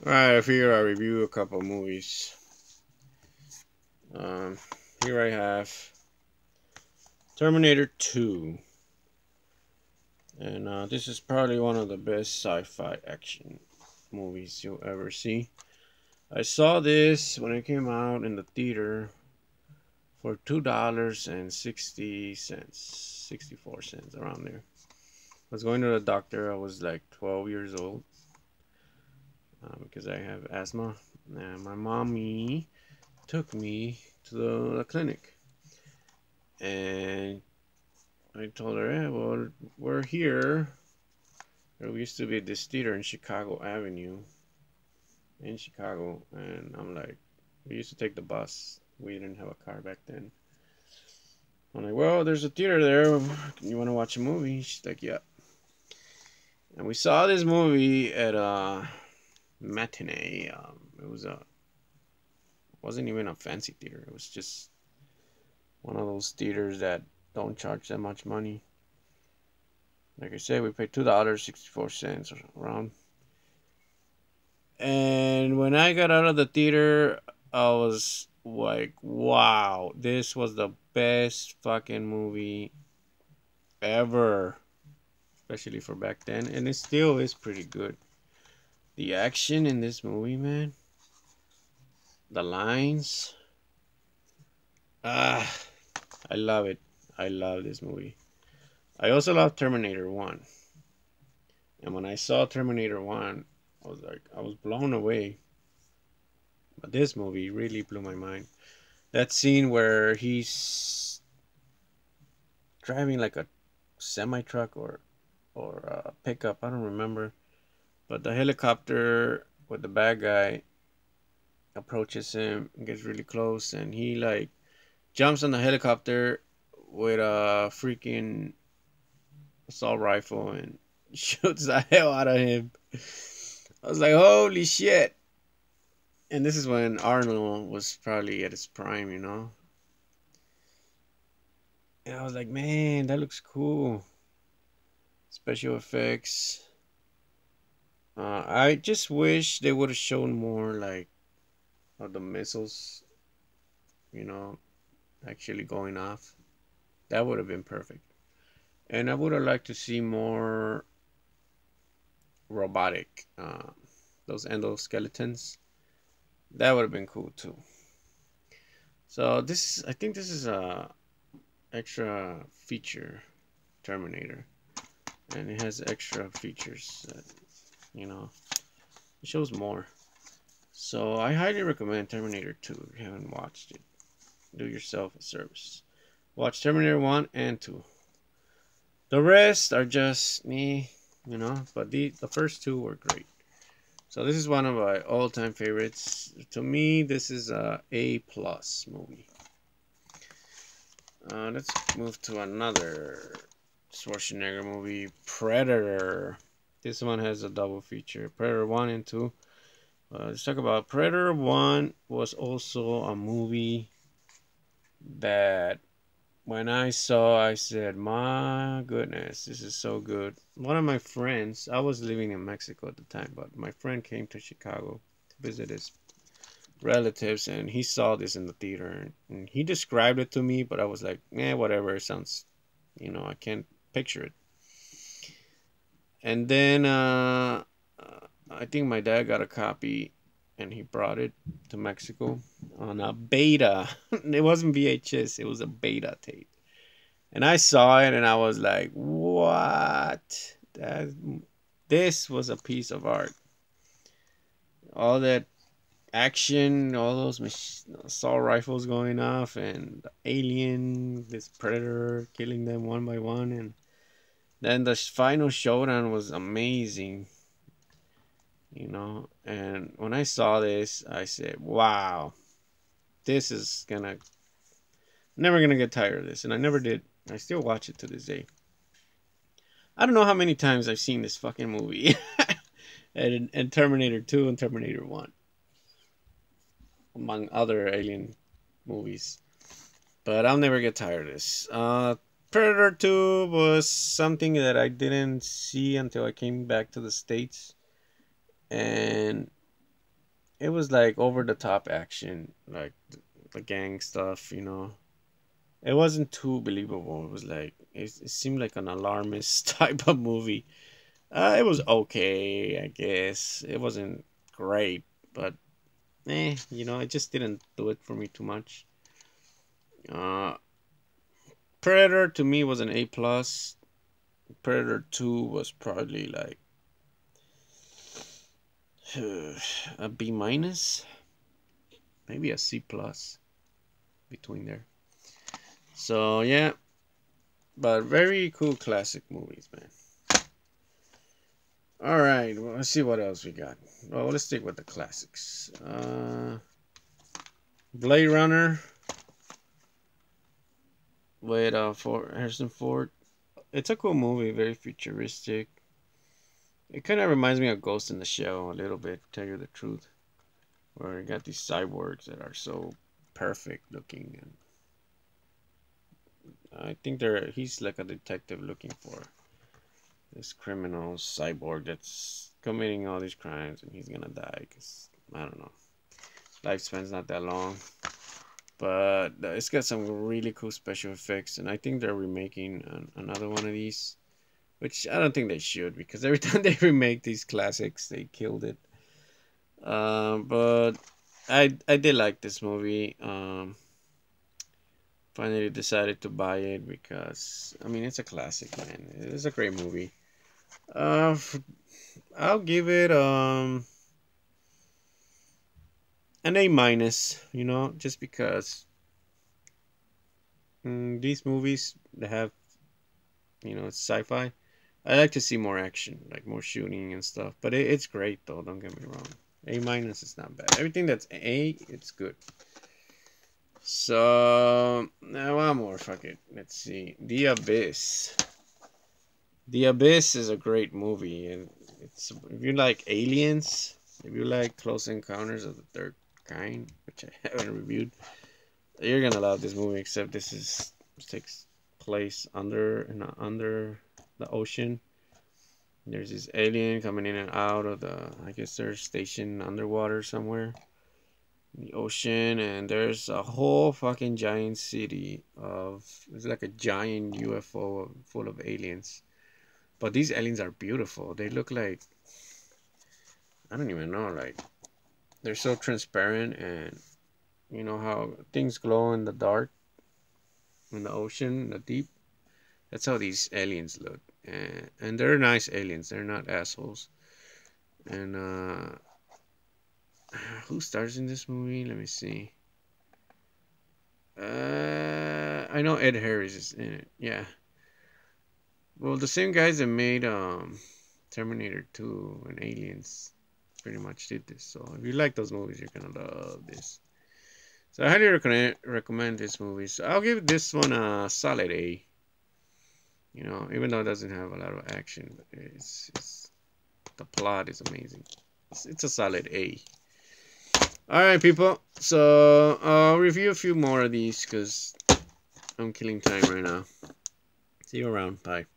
Alright, I figured I'll review a couple movies. Um, Here I have Terminator 2. And this is probably one of the best sci-fi action movies you'll ever see. I saw this when it came out in the theater for $2.60, 64 cents, around there. I was going to the doctor. I was like 12 years old because I have asthma. And my mommy took me to the clinic. And I told her, yeah, well, we're here. There used to be this theater in Chicago Avenue in Chicago. And I'm like, we used to take the bus. We didn't have a car back then. I'm like, well, there's a theater there. You want to watch a movie? She's like, yeah. And we saw this movie at a matinee. Wasn't even a fancy theater. It was just one of those theaters that don't charge that much money. Like I said, we paid $2.64 around. And when I got out of the theater, I was like, wow, this was the best fucking movie ever. Especially for back then. And it still is pretty good. The action in this movie, man. The lines. I love it. I love this movie. I also love Terminator 1. And when I saw Terminator 1, I was blown away. But this movie really blew my mind. That scene where he's driving like a semi truck or a pickup, I don't remember. But the helicopter with the bad guy approaches him and gets really close, and he like jumps on the helicopter with a freaking assault rifle and shoots the hell out of him. I was like, holy shit. And this is when Arnold was probably at his prime, you know. And I was like, man, that looks cool. Special effects. I just wish they would have shown more like of the missiles, you know, actually going off. That would have been perfect. And I would have liked to see more robotic, those endoskeletons. That would have been cool too. So I think this is a extra feature Terminator, and it has extra features that, you know, it shows more. So I highly recommend Terminator 2 if you haven't watched it. Do yourself a service. Watch Terminator 1 and 2. The rest are just me, you know, but the first two were great. So this is one of my all-time favorites. To me, this is a A+ movie. Let's move to another Schwarzenegger movie, Predator. This one has a double feature, Predator 1 and 2. Let's talk about Predator 1. Was also a movie that when I saw, I said, my goodness, this is so good. One of my friends, I was living in Mexico at the time, but my friend came to Chicago to visit his relatives, and he saw this in the theater, and he described it to me, but I was like, whatever, it sounds, you know, I can't picture it. And then I think my dad got a copy, and he brought it to Mexico on a beta. It wasn't VHS, it was a beta tape. And I saw it, and I was like, what? This was a piece of art. All that action, all those assault rifles going off, and the alien, this predator killing them one by one. And then the final showdown was amazing. You know, and when I saw this, I said, wow, this is never gonna get tired of this. And I never did. I still watch it to this day. I don't know how many times I've seen this fucking movie. and Terminator 2 and Terminator 1. Among other alien movies. But I'll never get tired of this. Predator 2 was something that I didn't see until I came back to the States. And it was like over the top action, like the gang stuff, you know. It wasn't too believable. It was like it seemed like an alarmist type of movie. It was okay, I guess. It wasn't great, but you know, it just didn't do it for me too much. Uh, Predator to me was an A plus. Predator 2 was probably like a B minus, maybe a C plus between there. So yeah, but very cool classic movies, man. All right, well, let's see what else we got. Well, let's stick with the classics. Blade Runner with for Harrison Ford. It's a cool movie, very futuristic. It kind of reminds me of Ghost in the Shell a little bit, to tell you the truth, where you got these cyborgs that are so perfect looking, and I think he's like a detective looking for this criminal cyborg that's committing all these crimes, and he's gonna die because I don't know, lifespan's not that long. But it's got some really cool special effects, and I think they're remaking another one of these, which I don't think they should, because every time they remake these classics, they killed it. But I did like this movie. Finally decided to buy it because I mean it's a classic, man. It's a great movie. Uh, I'll give it an A minus. You know, just because these movies they have, you know, it's sci-fi. I like to see more action, like more shooting and stuff. But it's great though. Don't get me wrong. A minus is not bad. Everything that's A, it's good. So now one more. Fuck it. Let's see. The Abyss. The Abyss is a great movie, and it's if you like aliens, if you like Close Encounters of the Third Kind, which I haven't reviewed, you're gonna love this movie. Except this takes place under the ocean. There's this alien coming in and out of the. I guess they're stationed underwater somewhere in the ocean, and there's a whole fucking giant city of. It's like a giant UFO full of aliens. But these aliens are beautiful. They look like I don't even know. Like they're so transparent, and you know how things glow in the dark, in the ocean, in the deep. That's how these aliens look, and they're nice aliens. They're not assholes. And who stars in this movie? Let me see. I know Ed Harris is in it. Yeah. Well, the same guys that made Terminator 2 and Aliens pretty much did this. So if you like those movies, you're gonna love this. So I highly recommend this movie. So I'll give this one a solid A. You know, even though it doesn't have a lot of action, but it's the plot is amazing. It's a solid A. All right, people. So I'll review a few more of these because I'm killing time right now. See you around. Bye.